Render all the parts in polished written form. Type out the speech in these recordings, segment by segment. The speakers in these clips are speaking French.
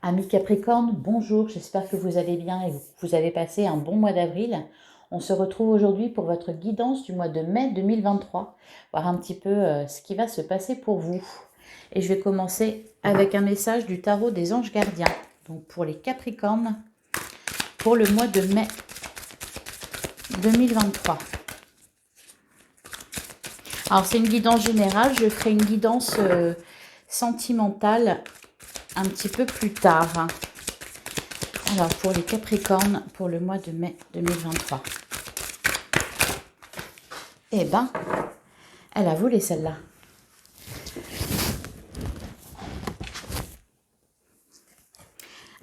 Amis Capricorne, bonjour, j'espère que vous allez bien et que vous avez passé un bon mois d'avril. On se retrouve aujourd'hui pour votre guidance du mois de mai 2023, voir un petit peu ce qui va se passer pour vous. Et je vais commencer avec un message du tarot des anges gardiens. Donc pour les Capricornes, pour le mois de mai 2023. Alors c'est une guidance générale, je ferai une guidance sentimentale un petit peu plus tard. Alors, pour les Capricornes, pour le mois de mai 2023. Eh ben, elle a volé celle-là.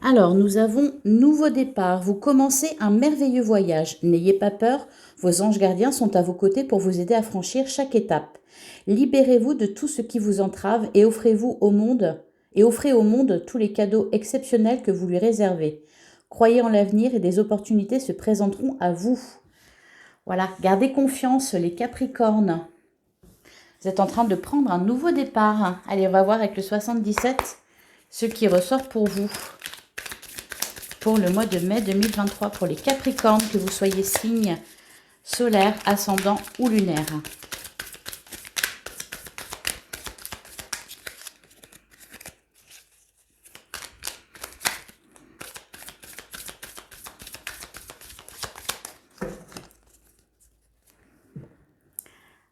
Alors, nous avons nouveau départ. Vous commencez un merveilleux voyage. N'ayez pas peur, vos anges gardiens sont à vos côtés pour vous aider à franchir chaque étape. Libérez-vous de tout ce qui vous entrave et offrez-vous au monde et offrez au monde tous les cadeaux exceptionnels que vous lui réservez. Croyez en l'avenir et des opportunités se présenteront à vous. Voilà, gardez confiance les Capricornes. Vous êtes en train de prendre un nouveau départ. Allez, on va voir avec le 77 ce qui ressort pour vous. Pour le mois de mai 2023, pour les Capricornes, que vous soyez signe solaire, ascendant ou lunaire.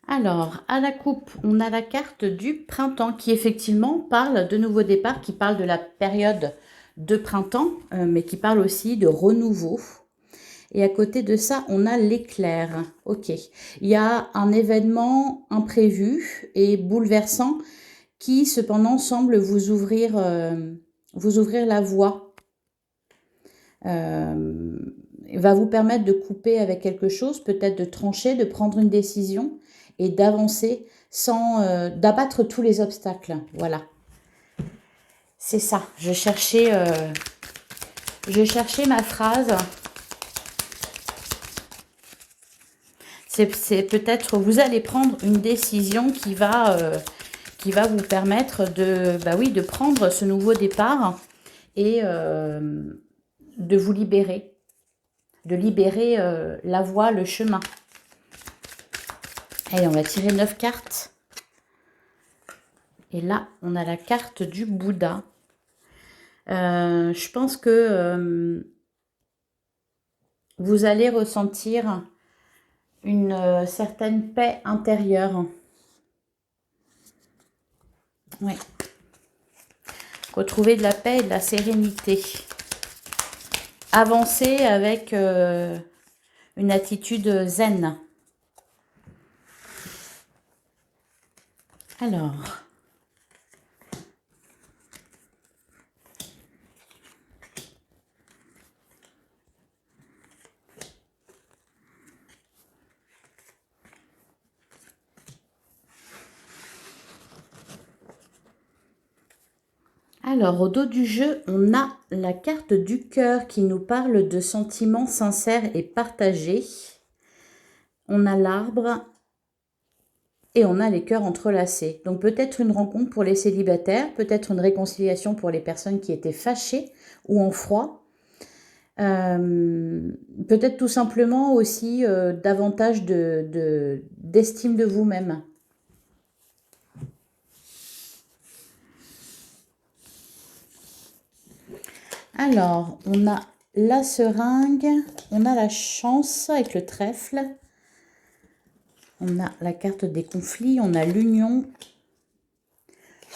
Alors, à la coupe, on a la carte du printemps qui effectivement parle de nouveau départ, qui parle de la période de printemps, mais qui parle aussi de renouveau. Et à côté de ça, on a l'éclair. Ok, il y a un événement imprévu et bouleversant qui cependant semble vous ouvrir la voie. Va vous permettre de couper avec quelque chose, peut-être de trancher, de prendre une décision et d'avancer sans d'abattre tous les obstacles. Voilà. C'est ça. Je cherchais ma phrase. C'est peut-être, vous allez prendre une décision qui va vous permettre de prendre ce nouveau départ et de vous libérer. De libérer la voie, le chemin. Allez, on va tirer 9 cartes. Et là, on a la carte du Bouddha. Je pense que vous allez ressentir une certaine paix intérieure. Oui. Retrouver de la paix et de la sérénité. Avancer avec une attitude zen. Alors, au dos du jeu, on a la carte du cœur qui nous parle de sentiments sincères et partagés. On a l'arbre et on a les cœurs entrelacés. Donc peut-être une rencontre pour les célibataires, peut-être une réconciliation pour les personnes qui étaient fâchées ou en froid. Peut-être tout simplement aussi davantage d'estime de vous-même. Alors, on a la seringue, on a la chance avec le trèfle, on a la carte des conflits, on a l'union,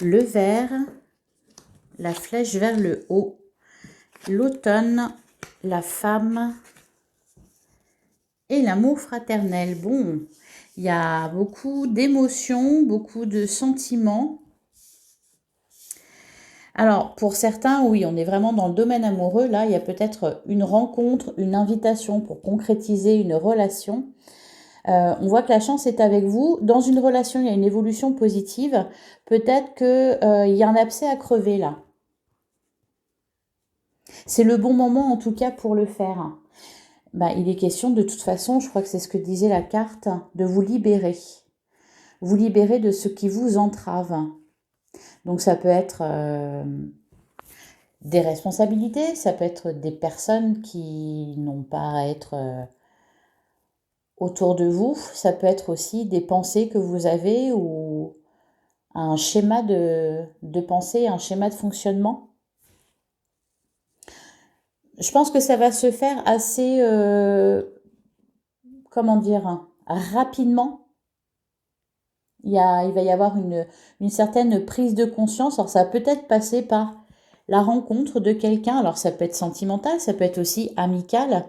le vert, la flèche vers le haut, l'automne, la femme et l'amour fraternel. Bon, il y a beaucoup d'émotions, beaucoup de sentiments. Alors, pour certains, oui, on est vraiment dans le domaine amoureux. Là, il y a peut-être une rencontre, une invitation pour concrétiser une relation. On voit que la chance est avec vous. Dans une relation, il y a une évolution positive. Peut-être qu'il y a un abcès à crever là. C'est le bon moment en tout cas pour le faire. Il est question de toute façon, je crois que c'est ce que disait la carte, de vous libérer. Vous libérer de ce qui vous entrave. Donc ça peut être des responsabilités, ça peut être des personnes qui n'ont pas à être autour de vous, ça peut être aussi des pensées que vous avez ou un schéma de pensée, un schéma de fonctionnement. Je pense que ça va se faire assez, comment dire, hein, rapidement. Il va y avoir une certaine prise de conscience. Alors ça peut être passé par la rencontre de quelqu'un. Alors ça peut être sentimental, ça peut être aussi amical.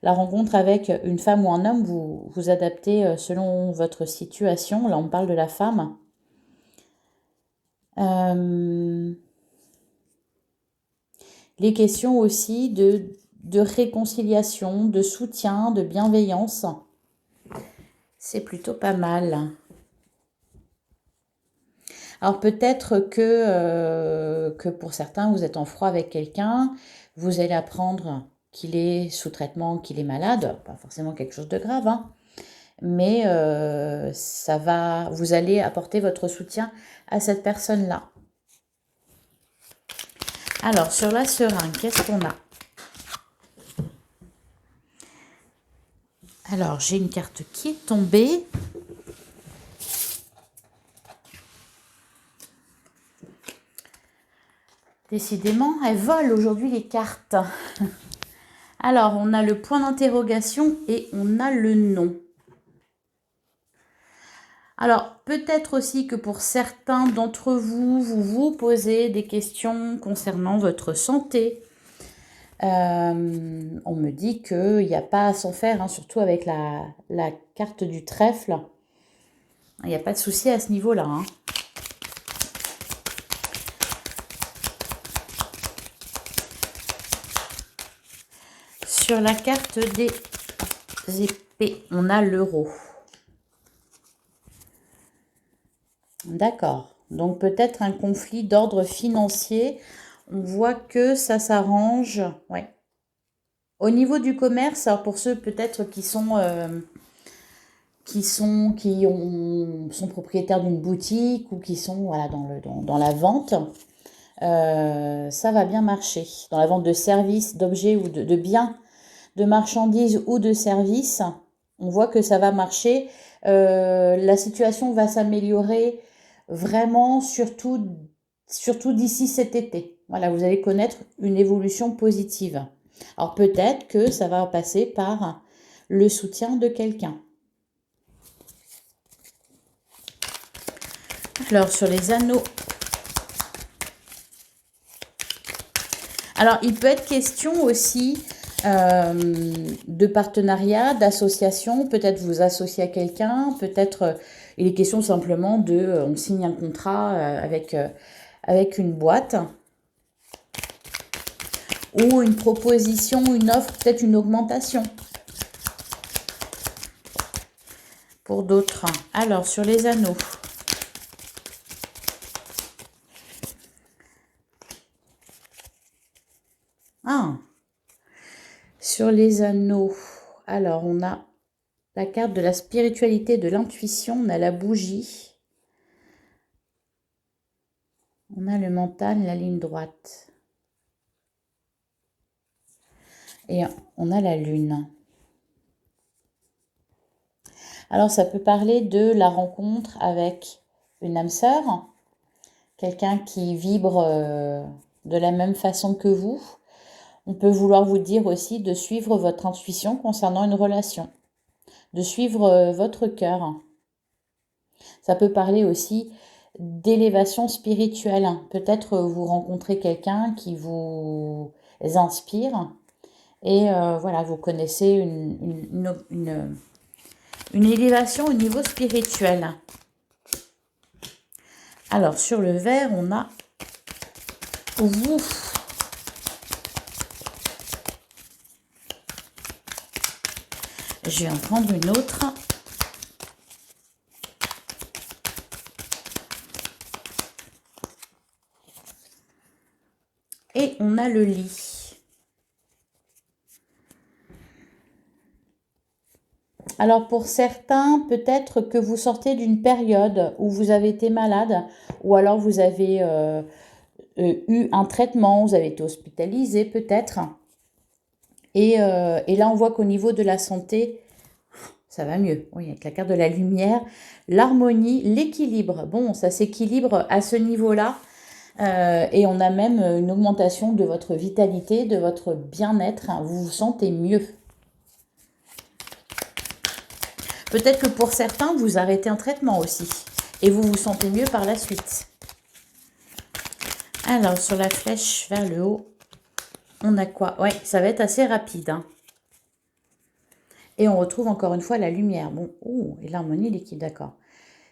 La rencontre avec une femme ou un homme, vous vous adaptez selon votre situation. Là, on parle de la femme. Euh, les questions aussi de réconciliation, de soutien, de bienveillance. C'est plutôt pas mal. Alors peut-être que pour certains, vous êtes en froid avec quelqu'un, vous allez apprendre qu'il est sous traitement, qu'il est malade, pas forcément quelque chose de grave, hein, mais vous allez apporter votre soutien à cette personne-là. Alors sur la seringue, qu'est-ce qu'on a? Alors j'ai une carte qui est tombée. Décidément, elles volent aujourd'hui les cartes. Alors, on a le point d'interrogation et on a le non. Alors, peut-être aussi que pour certains d'entre vous, vous vous posez des questions concernant votre santé. On me dit qu'il n'y a pas à s'en faire, hein, surtout avec la carte du trèfle. Il n'y a pas de souci à ce niveau-là, hein. Sur la carte des épées, on a l'euro. D'accord. Donc peut-être un conflit d'ordre financier. On voit que ça s'arrange. Ouais. Au niveau du commerce, alors pour ceux peut-être sont propriétaires d'une boutique ou qui sont voilà, dans la vente, ça va bien marcher. Dans la vente de services, d'objets ou de biens, de marchandises ou de services, on voit que ça va marcher. La situation va s'améliorer vraiment, surtout d'ici cet été. Voilà, vous allez connaître une évolution positive. Alors peut-être que ça va passer par le soutien de quelqu'un. Alors sur les anneaux. Alors il peut être question aussi de partenariat, d'association, peut-être vous associer à quelqu'un, peut-être il est question simplement on signe un contrat avec une boîte ou une proposition, une offre, peut-être une augmentation pour d'autres. Alors sur les anneaux. Ah, sur les anneaux, alors on a la carte de la spiritualité, de l'intuition, on a la bougie, on a le mental, la ligne droite. Et on a la lune. Alors ça peut parler de la rencontre avec une âme sœur, quelqu'un qui vibre de la même façon que vous. On peut vouloir vous dire aussi de suivre votre intuition concernant une relation, de suivre votre cœur. Ça peut parler aussi d'élévation spirituelle. Peut-être vous rencontrez quelqu'un qui vous inspire et voilà, vous connaissez une élévation au niveau spirituel. Alors, sur le vert, on a vous. Je vais en prendre une autre. Et on a le lit. Alors pour certains, peut-être que vous sortez d'une période où vous avez été malade ou alors vous avez eu un traitement, vous avez été hospitalisé peut-être. Et là, on voit qu'au niveau de la santé, ça va mieux. Oui, avec la carte de la lumière, l'harmonie, l'équilibre. Bon, ça s'équilibre à ce niveau-là. Et on a même une augmentation de votre vitalité, de votre bien-être. Vous vous sentez mieux. Peut-être que pour certains, vous arrêtez un traitement aussi. Et vous vous sentez mieux par la suite. Alors, sur la flèche vers le haut, on a quoi? Ouais, ça va être assez rapide. Hein. Et on retrouve encore une fois la lumière. Bon, oh, et l'harmonie, l'équilibre, d'accord.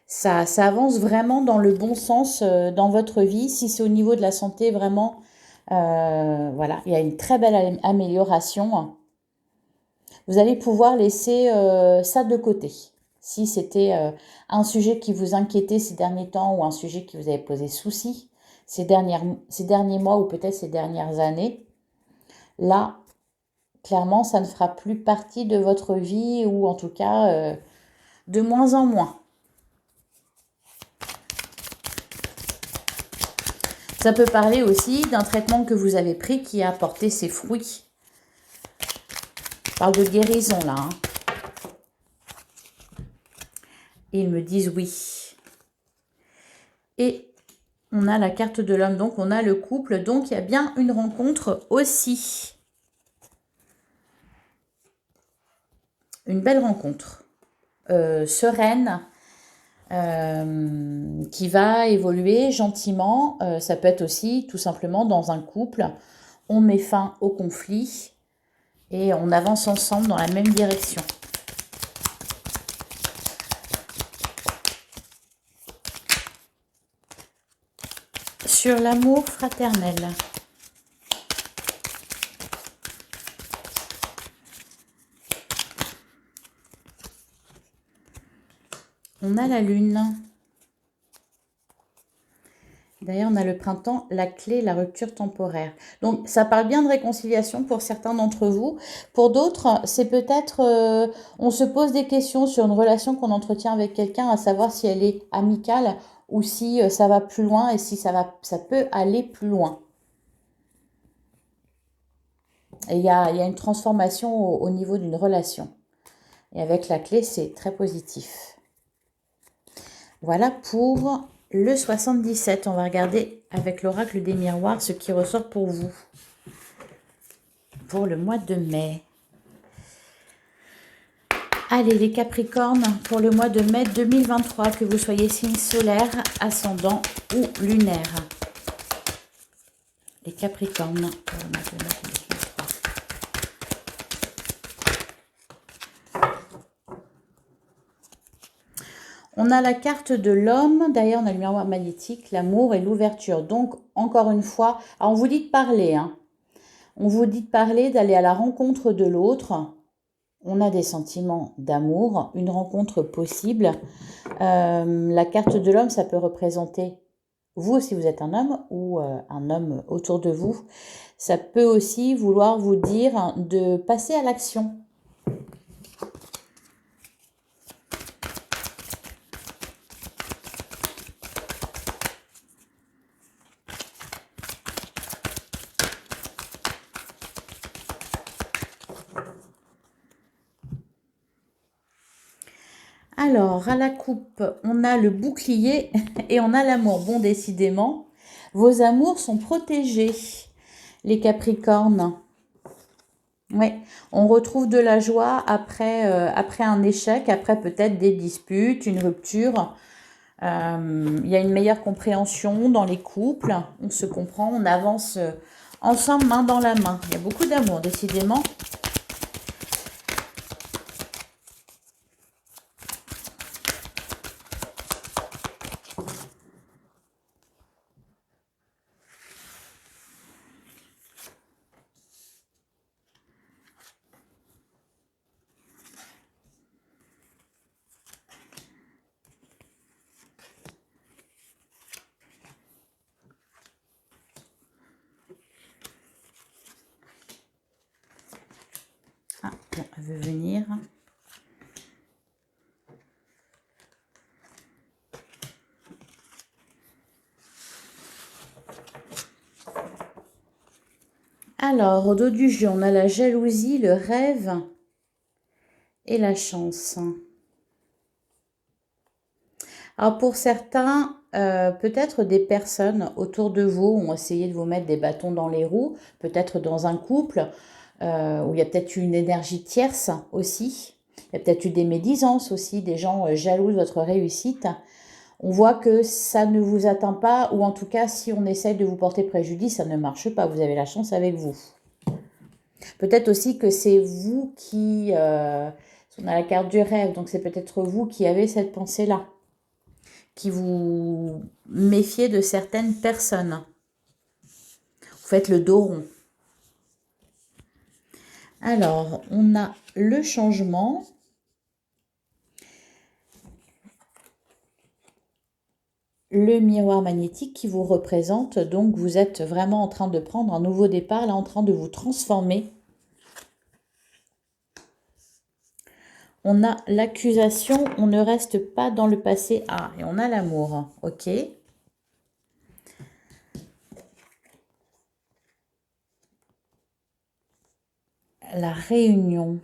Ça avance vraiment dans le bon sens dans votre vie. Si c'est au niveau de la santé, vraiment, voilà, il y a une très belle amélioration. Vous allez pouvoir laisser ça de côté. Si c'était un sujet qui vous inquiétait ces derniers temps ou un sujet qui vous avait posé souci ces derniers mois ou peut-être ces dernières années, là, clairement, ça ne fera plus partie de votre vie ou en tout cas de moins en moins. Ça peut parler aussi d'un traitement que vous avez pris qui a apporté ses fruits. On parle de guérison là. Hein. Et ils me disent oui. Et on a la carte de l'homme, donc on a le couple. Donc il y a bien une rencontre aussi. Une belle rencontre. Sereine. Qui va évoluer gentiment. Ça peut être aussi tout simplement dans un couple. On met fin au conflit et on avance ensemble dans la même direction. Sur l'amour fraternel. On a la lune. D'ailleurs, on a le printemps, la clé, la rupture temporaire. Donc, ça parle bien de réconciliation pour certains d'entre vous. Pour d'autres, c'est peut-être, on se pose des questions sur une relation qu'on entretient avec quelqu'un, à savoir si elle est amicale ou si ça va plus loin et si ça peut aller plus loin. Et il y a une transformation au niveau d'une relation. Et avec la clé, c'est très positif. Voilà pour le 77. On va regarder avec l'oracle des miroirs ce qui ressort pour vous. Pour le mois de mai. Allez, les Capricornes, pour le mois de mai 2023, que vous soyez signe solaire, ascendant ou lunaire. Les Capricornes, pour le mois de mai 2023. On a la carte de l'homme, d'ailleurs on a le miroir magnétique, l'amour et l'ouverture. Donc, encore une fois, alors on vous dit de parler, hein. On vous dit de parler, d'aller à la rencontre de l'autre. On a des sentiments d'amour, une rencontre possible. La carte de l'homme, ça peut représenter vous si vous êtes un homme ou un homme autour de vous. Ça peut aussi vouloir vous dire de passer à l'action. Alors, à la coupe, on a le bouclier et on a l'amour. Bon, décidément, vos amours sont protégés, les Capricornes. Oui, on retrouve de la joie après un échec, après peut-être des disputes, une rupture. Il y a une meilleure compréhension dans les couples. On se comprend, on avance ensemble, main dans la main. Il y a beaucoup d'amour, décidément. Ah, bon, elle veut venir. Alors, au dos du jeu, on a la jalousie, le rêve et la chance. Alors, pour certains, peut-être des personnes autour de vous ont essayé de vous mettre des bâtons dans les roues, peut-être dans un couple, où il y a peut-être eu une énergie tierce aussi. Il y a peut-être eu des médisances aussi, des gens jaloux de votre réussite. On voit que ça ne vous atteint pas, ou en tout cas, si on essaye de vous porter préjudice, ça ne marche pas. Vous avez la chance avec vous. Peut-être aussi que c'est vous qui... on a la carte du rêve, donc c'est peut-être vous qui avez cette pensée-là, qui vous méfiez de certaines personnes. Vous faites le dos rond. Alors, on a le changement. Le miroir magnétique qui vous représente, donc vous êtes vraiment en train de prendre un nouveau départ, là en train de vous transformer. On a l'accusation, on ne reste pas dans le passé. Ah, et on a l'amour, ok. La réunion.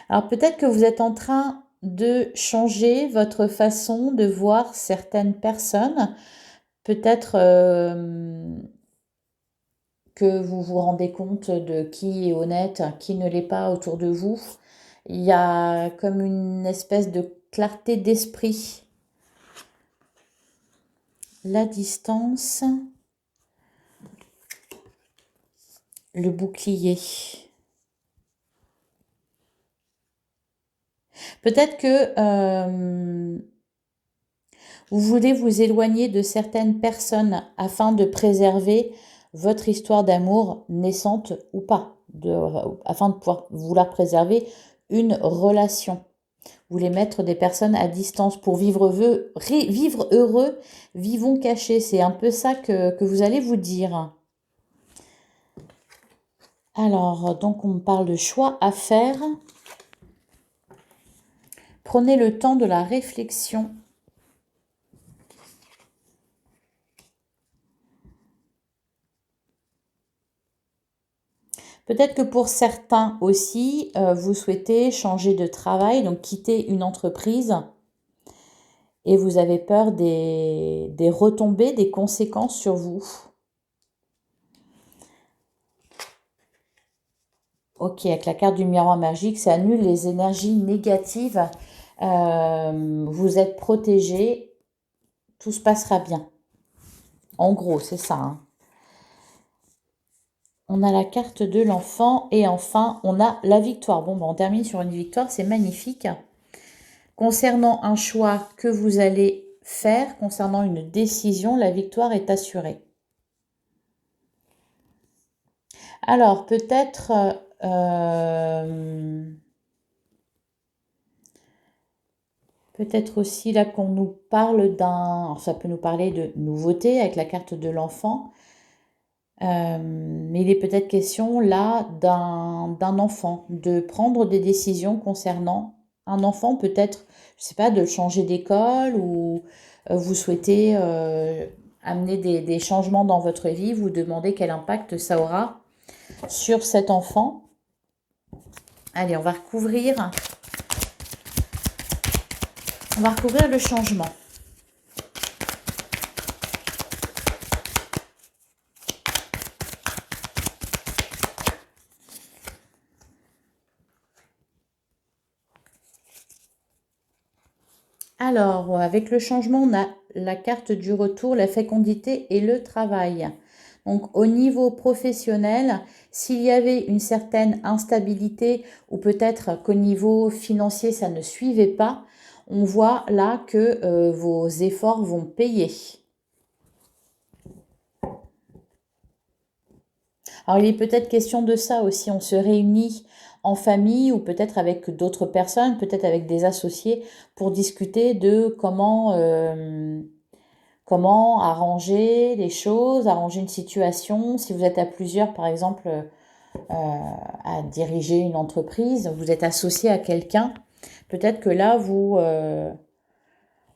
Alors peut-être que vous êtes en train de changer votre façon de voir certaines personnes. Peut-être que vous vous rendez compte de qui est honnête, qui ne l'est pas autour de vous. Il y a comme une espèce de clarté d'esprit. La distance. Le bouclier. Peut-être que vous voulez vous éloigner de certaines personnes afin de préserver votre histoire d'amour naissante ou pas, afin de pouvoir vouloir préserver une relation. Vous voulez mettre des personnes à distance pour vivre heureux, vivons cachés. C'est un peu ça que vous allez vous dire. Alors, donc on parle de choix à faire. Prenez le temps de la réflexion. Peut-être que pour certains aussi, vous souhaitez changer de travail, donc quitter une entreprise et vous avez peur des retombées, des conséquences sur vous. Ok, avec la carte du miroir magique, ça annule les énergies négatives. Vous êtes protégé, tout se passera bien. En gros, c'est ça, hein. On a la carte de l'enfant et enfin, on a la victoire. Bon, on termine sur une victoire, c'est magnifique. Concernant un choix que vous allez faire, concernant une décision, la victoire est assurée. Alors, peut-être aussi là qu'on nous parle ça peut nous parler de nouveauté avec la carte de l'enfant. Mais il est peut-être question là d'un enfant, de prendre des décisions concernant un enfant, peut-être, je ne sais pas, de changer d'école ou vous souhaitez amener des changements dans votre vie, vous demandez quel impact ça aura sur cet enfant. Allez, on va recouvrir le changement. Alors, avec le changement, on a la carte du retour, la fécondité et le travail. Donc, au niveau professionnel, s'il y avait une certaine instabilité ou peut-être qu'au niveau financier, ça ne suivait pas, on voit là que vos efforts vont payer. Alors, il est peut-être question de ça aussi. On se réunit en famille ou peut-être avec d'autres personnes, peut-être avec des associés pour discuter de comment arranger les choses, arranger une situation. Si vous êtes à plusieurs, par exemple, à diriger une entreprise, vous êtes associé à quelqu'un, peut-être que là,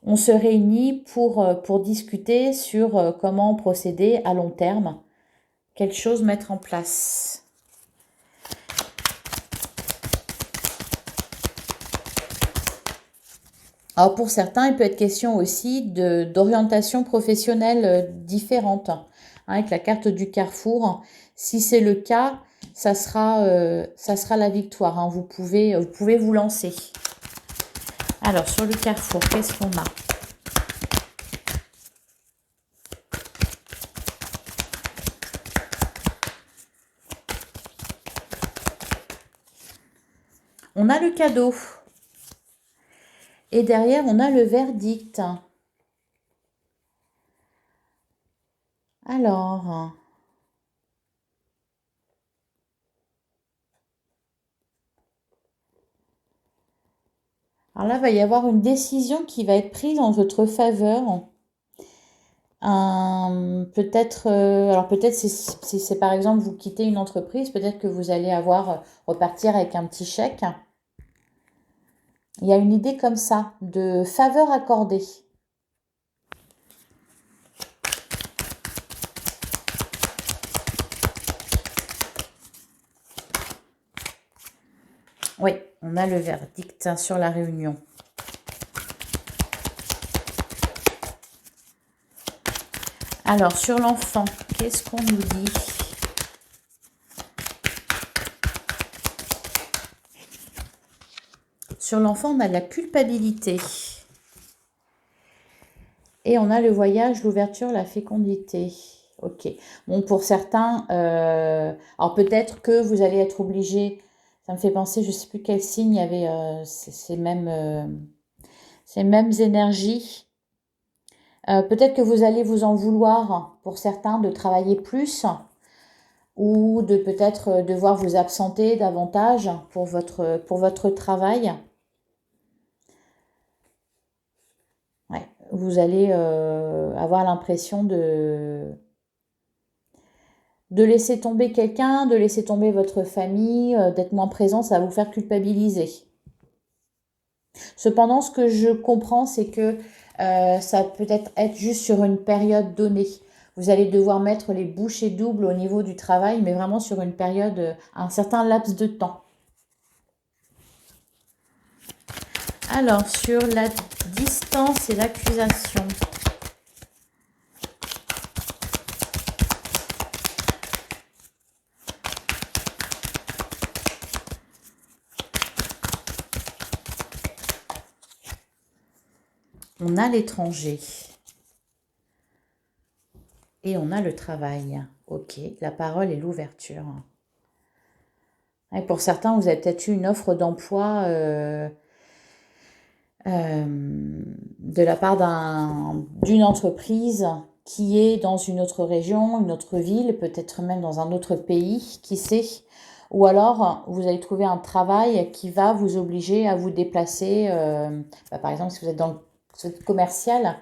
On se réunit pour discuter sur comment procéder à long terme. Quelque chose mettre en place. Alors pour certains, il peut être question aussi d'orientation professionnelle différente, hein, avec la carte du carrefour. Si c'est le cas, ça sera la victoire, hein. Vous pouvez vous lancer. Alors sur le carrefour, qu'est-ce qu'on a? On a le cadeau. Et derrière, on a le verdict. Alors, là, il va y avoir une décision qui va être prise en votre faveur. Peut-être, alors peut-être si c'est par exemple vous quittez une entreprise, peut-être que vous allez repartir avec un petit chèque. Il y a une idée comme ça, de faveur accordée. Oui, on a le verdict sur la réunion. Alors, sur l'enfant, qu'est-ce qu'on nous dit? Sur l'enfant, on a la culpabilité. Et on a le voyage, l'ouverture, la fécondité. Ok. Bon, pour certains, alors peut-être que vous allez être obligé, ça me fait penser, je ne sais plus quel signe il y avait ces mêmes énergies. Peut-être que vous allez vous en vouloir, pour certains, de travailler plus ou de peut-être devoir vous absenter davantage pour votre travail. Ouais, vous allez avoir l'impression de laisser tomber quelqu'un, de laisser tomber votre famille, d'être moins présent, ça va vous faire culpabiliser. Cependant, ce que je comprends, c'est que ça peut être juste sur une période donnée. Vous allez devoir mettre les bouchées doubles au niveau du travail, mais vraiment sur une période, un certain laps de temps. Alors, sur la distance et l'accusation. On a l'étranger. Et on a le travail. Ok, la parole et l'ouverture. Et pour certains, vous avez peut-être eu une offre d'emploi de la part d'une entreprise qui est dans une autre région, une autre ville, peut-être même dans un autre pays, qui sait. Ou alors, vous allez trouver un travail qui va vous obliger à vous déplacer. Par exemple, si vous êtes dans le commercial,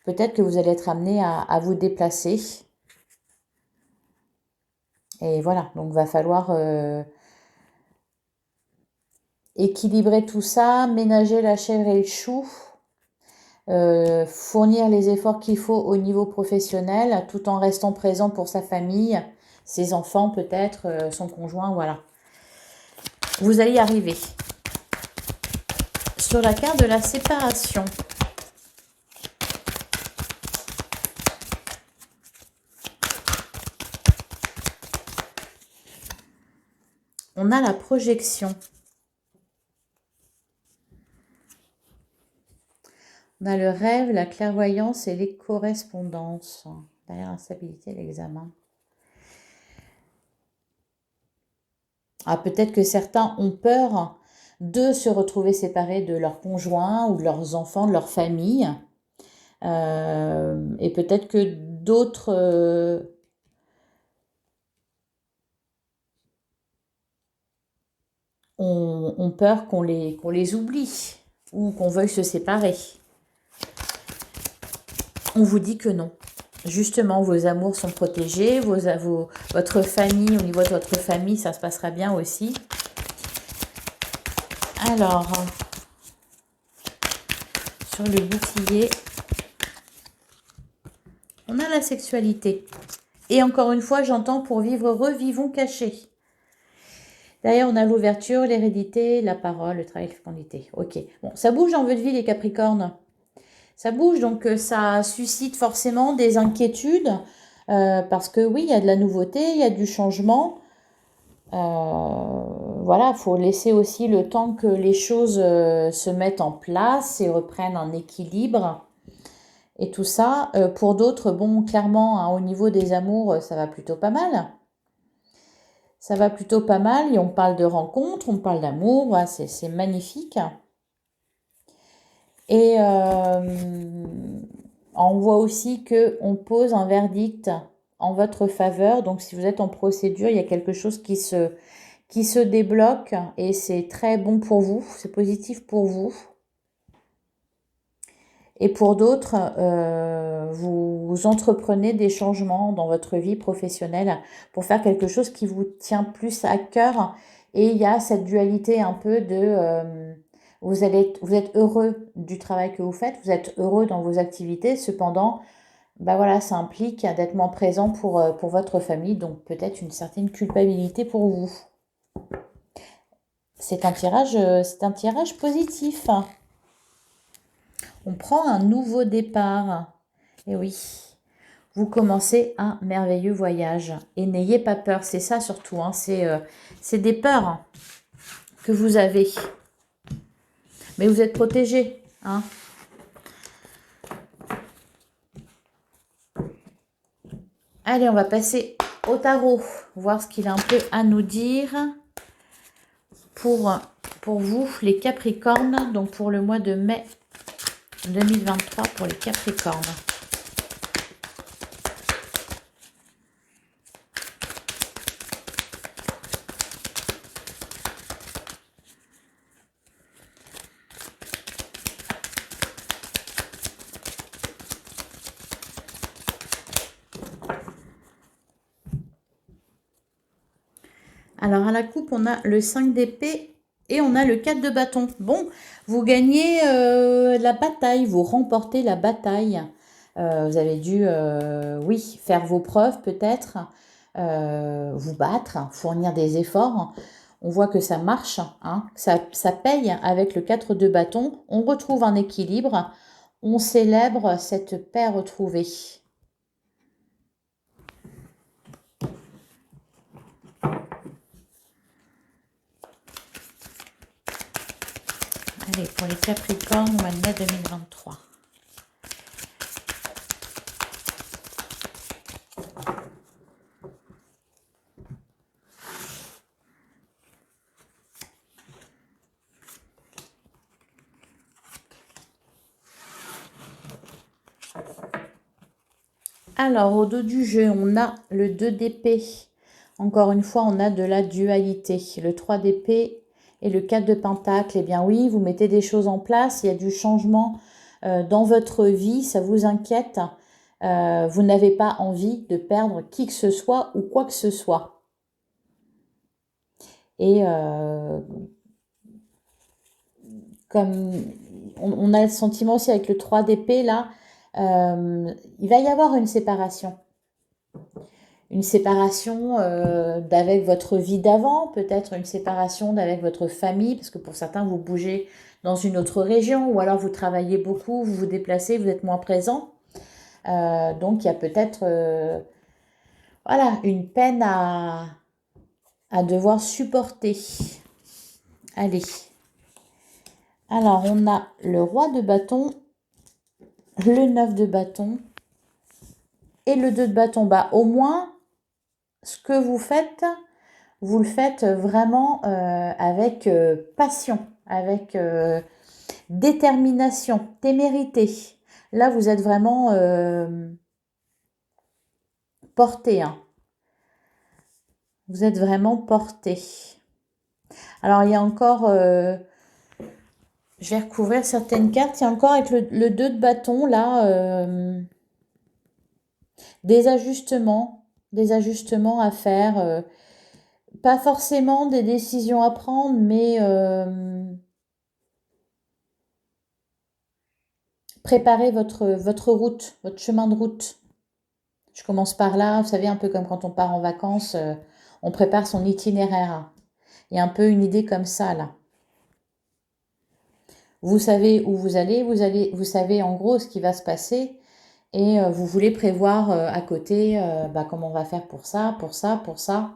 peut-être que vous allez être amené à vous déplacer. Et voilà, donc il va falloir équilibrer tout ça, ménager la chèvre et le chou, fournir les efforts qu'il faut au niveau professionnel, tout en restant présent pour sa famille, ses enfants peut-être, son conjoint, voilà. Vous allez y arriver. Sur la carte de la séparation. On a la projection. On a le rêve, la clairvoyance et les correspondances. Derrière l'instabilité, l'examen. Ah, peut-être que certains ont peur de se retrouver séparés de leur conjoint ou de leurs enfants, de leur famille. Et peut-être que d'autres ont peur qu'on les oublie ou qu'on veuille se séparer. On vous dit que non. Justement, vos amours sont protégés, votre famille, au niveau de votre famille, ça se passera bien aussi. Alors, Sur le bouclier, on a la sexualité. Et encore une fois, j'entends pour vivre heureux, vivons cachés. Derrière, on a l'ouverture, l'hérédité, la parole, le travail, la fécondité. Ok. Bon, ça bouge dans votre vie, les Capricornes. Ça bouge, donc ça suscite forcément des inquiétudes. Parce que oui, il y a de la nouveauté, il y a du changement. Voilà, il faut laisser aussi le temps que les choses se mettent en place et reprennent un équilibre. Et tout ça, pour d'autres, bon, clairement, hein, au niveau des amours, ça va plutôt pas mal. Ça va plutôt pas mal et on parle de rencontres, on parle d'amour, voilà, c'est magnifique. Et on voit aussi qu'on pose un verdict en votre faveur. Donc si vous êtes en procédure, il y a quelque chose qui se débloque et c'est très bon pour vous, c'est positif pour vous. Et pour d'autres, vous entreprenez des changements dans votre vie professionnelle pour faire quelque chose qui vous tient plus à cœur. Et il y a cette dualité un peu de vous êtes heureux du travail que vous faites, vous êtes heureux dans vos activités. Cependant, bah voilà, ça implique d'être moins présent pour votre famille, donc peut-être une certaine culpabilité pour vous. C'est un tirage positif. On prend un nouveau départ. Et oui, vous commencez un merveilleux voyage. Et n'ayez pas peur, c'est ça surtout. Hein, c'est des peurs que vous avez. Mais vous êtes protégés. Hein. Allez, on va passer au tarot. Voir ce qu'il a un peu à nous dire pour vous, les Capricornes. Donc pour le mois de mai 2023 pour les Capricornes. Alors à la coupe, on a le 5 d'épée et on a le 4 de bâton. Bon, vous gagnez la bataille, vous remportez la bataille. Vous avez dû, oui, faire vos preuves peut-être, vous battre, fournir des efforts. On voit que ça marche, hein, ça paye avec le 4 de bâton. On retrouve un équilibre, on célèbre cette paix retrouvée. Allez, pour les Capricornes, mois de mai 2023. Alors, au dos du jeu, on a le 2 d'épée. Encore une fois, on a de la dualité. Le 3 d'épée et le 4 de pentacle. Eh bien oui, vous mettez des choses en place. Il y a du changement dans votre vie. Ça vous inquiète. Vous n'avez pas envie de perdre qui que ce soit ou quoi que ce soit. Et comme on a le sentiment aussi avec le 3 d'épée, là, il va y avoir une séparation. Une séparation d'avec votre vie d'avant, peut-être une séparation d'avec votre famille, parce que pour certains, vous bougez dans une autre région, ou alors vous travaillez beaucoup, vous vous déplacez, vous êtes moins présent. Donc, il y a peut-être voilà, une peine à devoir supporter. Allez. Alors, on a le roi de bâton, le 9 de bâton et le 2 de bâton. Bah, au moins, ce que vous le faites vraiment avec passion, avec détermination, témérité. Là, vous êtes vraiment porté. Hein. Vous êtes vraiment porté. Alors, il y a encore... je vais recouvrir certaines cartes. Il y a encore avec le 2 de bâton, là, des ajustements à faire. Pas forcément des décisions à prendre, mais Préparez votre route, votre chemin de route. Je commence par là, vous savez, un peu comme quand on part en vacances, on prépare son itinéraire. Il y a un peu une idée comme ça, là. Vous savez où vous allez, vous savez en gros ce qui va se passer et vous voulez prévoir à côté comment on va faire pour ça, pour ça, pour ça.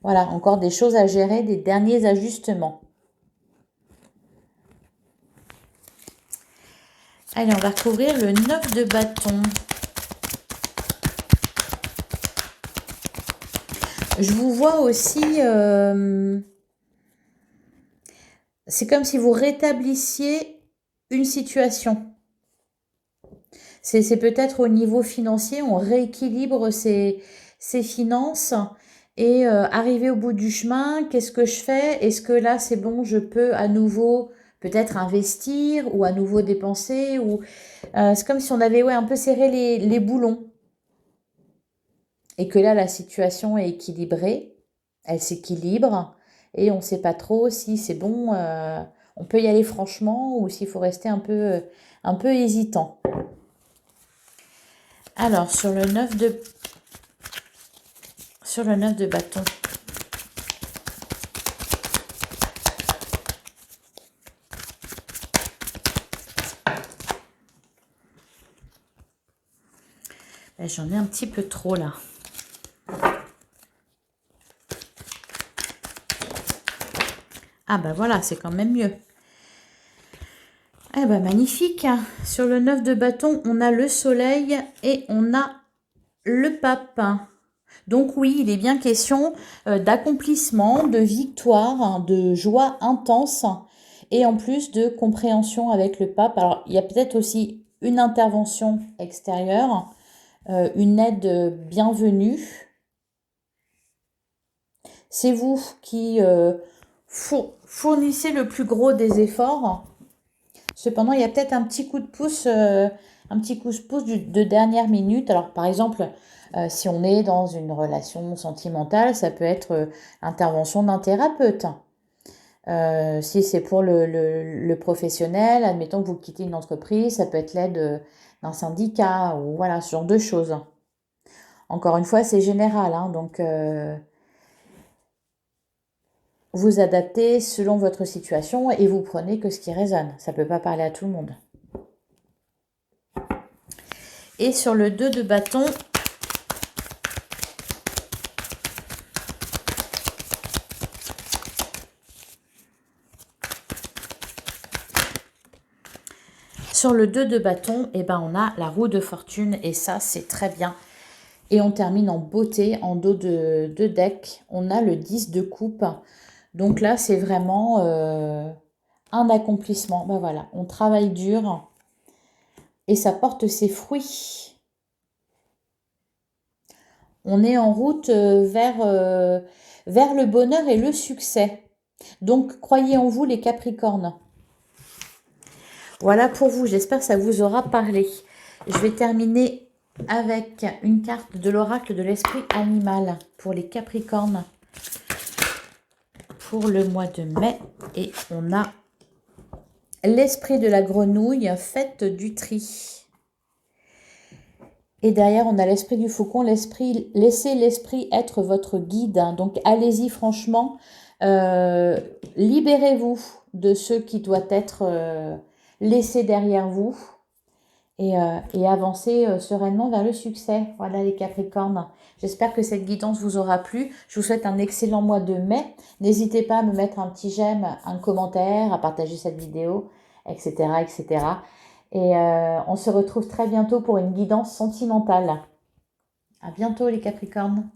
Voilà, encore des choses à gérer, des derniers ajustements. Allez, on va recouvrir le 9 de bâton. Je vous vois aussi, c'est comme si vous rétablissiez une situation. C'est peut-être au niveau financier, on rééquilibre ses finances et arriver au bout du chemin, qu'est-ce que je fais? Est-ce que là, c'est bon, je peux à nouveau peut-être investir ou à nouveau dépenser ou c'est comme si on avait un peu serré les boulons et que là, la situation est équilibrée, elle s'équilibre et on ne sait pas trop si c'est bon, on peut y aller franchement ou s'il faut rester un peu hésitant. Alors, sur le 9 de bâton. J'en ai un petit peu trop là. Ah bah voilà, c'est quand même mieux. Eh ben magnifique. Sur le 9 de bâton, on a le soleil et on a le pape. Donc oui, il est bien question d'accomplissement, de victoire, de joie intense et en plus de compréhension avec le pape. Alors il y a peut-être aussi une intervention extérieure, une aide bienvenue. C'est vous qui fournissez le plus gros des efforts. Cependant, il y a peut-être un petit coup de pouce, de dernière minute. Alors, par exemple, si on est dans une relation sentimentale, ça peut être l'intervention d'un thérapeute. Si c'est pour le professionnel, admettons que vous quittez une entreprise, ça peut être l'aide d'un syndicat ou voilà, ce genre de choses. Encore une fois, c'est général, hein, donc vous adaptez selon votre situation et vous prenez que ce qui résonne. Ça ne peut pas parler à tout le monde. Et sur le 2 de bâton, on a la roue de fortune et ça, c'est très bien. Et on termine en beauté, en dos de deck. On a le 10 de coupe. Donc là, c'est vraiment un accomplissement. Ben voilà, on travaille dur et ça porte ses fruits. On est en route vers le bonheur et le succès. Donc, croyez en vous, les Capricornes. Voilà pour vous. J'espère que ça vous aura parlé. Je vais terminer avec une carte de l'oracle de l'esprit animal pour les Capricornes pour le mois de mai. Et on a l'esprit de la grenouille, faites du tri. Et derrière, on a l'esprit du faucon, laissez l'esprit être votre guide. Donc, allez-y franchement. Libérez-vous de ce qui doit être laissé derrière vous. Et avancez sereinement vers le succès. Voilà les Capricornes. J'espère que cette guidance vous aura plu. Je vous souhaite un excellent mois de mai. N'hésitez pas à me mettre un petit j'aime, un commentaire, à partager cette vidéo, etc. etc. Et on se retrouve très bientôt pour une guidance sentimentale. À bientôt les Capricornes.